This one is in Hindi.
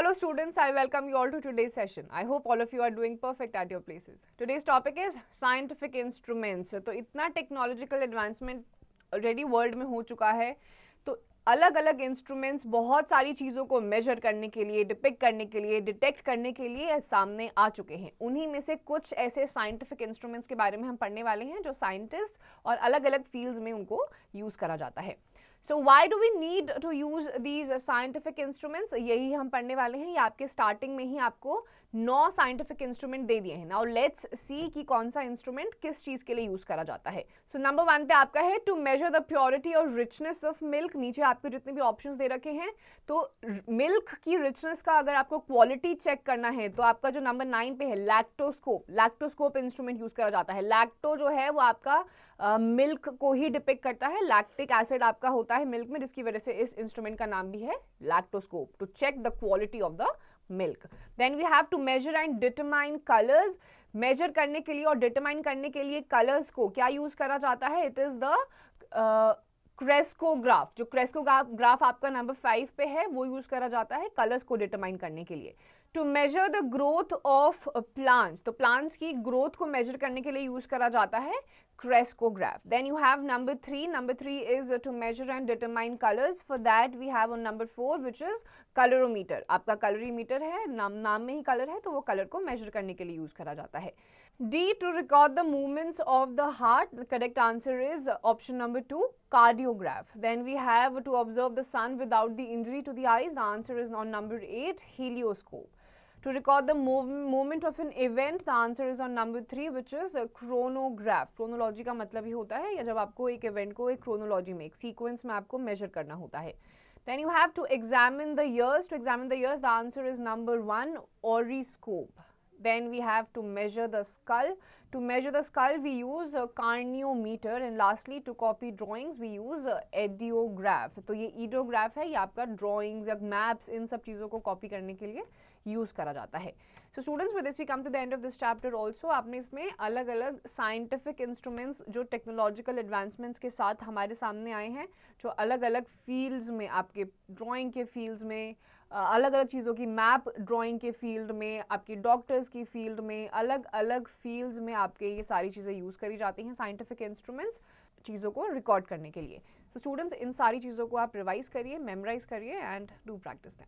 Hello students, I welcome you all to today's session. I hope all of you are doing perfect at your places. Today's topic is scientific instruments. तो इतना टेक्नोलॉजिकल एडवांसमेंट ऑलरेडी वर्ल्ड में हो चुका है, तो अलग अलग इंस्ट्रूमेंट्स बहुत सारी चीज़ों को मेजर करने के लिए, डिपिक्ट करने के लिए, डिटेक्ट करने के लिए सामने आ चुके हैं. उन्हीं में से कुछ ऐसे साइंटिफिक इंस्ट्रूमेंट्स के बारे में हम पढ़ने वाले हैं जो साइंटिस्ट और अलग अलग फील्ड्स में उनको यूज़ करा जाता है. So why do we need to use these scientific instruments? यही हम पढ़ने वाले हैं. ये आपके स्टार्टिंग में ही आपको 9 साइंटिफिक इंस्ट्रूमेंट दे दिए हैं. नाउ लेट्स सी कि कौन सा इंस्ट्रूमेंट किस चीज के लिए यूज करा जाता है. सो नंबर 1 पे आपका है टू मेजर द प्योरिटी और रिचनेस ऑफ मिल्क. नीचे आपको जितने भी ऑप्शंस दे रखे हैं, तो मिल्क की रिचनेस का अगर आपको क्वालिटी चेक करना है तो आपका जो नंबर 9 पे है लैक्टोस्कोप इंस्ट्रूमेंट यूज करा जाता है. लैक्टो जो है वो आपका मिल्क को ही डिपिक्ट करता है. लैक्टिक एसिड आपका होता है मिल्क में, जिसकी वजह से इस इंस्ट्रूमेंट का नाम भी है lactoscope, to check the quality of the milk. Then we have to measure and determine colours. Measure करने के लिए और डिटरमाइन करने के लिए कलर्स को क्या यूज करा जाता है? It is the crescograph. जो क्रेस्कोग्राफ आपका नंबर 5 पे है वो यूज करा जाता है कलर्स को डिटरमाइन करने के लिए. To measure the growth of plants, तो प्लांट्स की ग्रोथ को मेजर करने के लिए यूज करा जाता है crescograph. Then you have number 3. Number 3 is to measure and determine colors. For that we have on number 4 which is colorimeter. आपका colorimeter है, नाम में ही color है, तो वो color को measure करने के लिए use करा जाता है. D, to record the movements of the heart. The correct answer is option number 2, cardiograph. Then we have to observe the sun without the injury to the eyes. The answer is on number 8, helioscope. To record the movement of an event, the answer is on number 3 which is chronograph. Chronology का मतलब ही होता है या जब आपको एक event को एक chronology में, एक sequence में आपको measure करना होता है. Then you have to examine the ears. To examine the ears, the answer is number 1, oriscope. Then we have to measure the skull. To measure the skull, we use a carniometer. And lastly, to copy drawings, we use ideograph. तो ये ideograph है, ये आपका drawings या maps, इन सब चीज़ों को copy करने के लिए यूज करा जाता है. So students, with this we come to the end of this chapter. Also आपने इसमें अलग अलग साइंटिफिक इंस्ट्रूमेंट्स जो टेक्नोलॉजिकल एडवांसमेंट्स के साथ हमारे सामने आए हैं, जो अलग अलग फील्ड्स में, आपके ड्राइंग के फील्ड्स में, अलग अलग चीज़ों की मैप ड्राइंग के फील्ड में, आपकी डॉक्टर्स की फील्ड में, अलग अलग फील्ड्स में आपके ये सारी चीज़ें यूज़ करी जाती हैं साइंटिफिक इंस्ट्रूमेंट्स चीज़ों को रिकॉर्ड करने के लिए. सो स्टूडेंट्स, इन सारी चीज़ों को आप रिवाइज करिए, मेमोराइज करिए एंड डू प्रैक्टिस देम.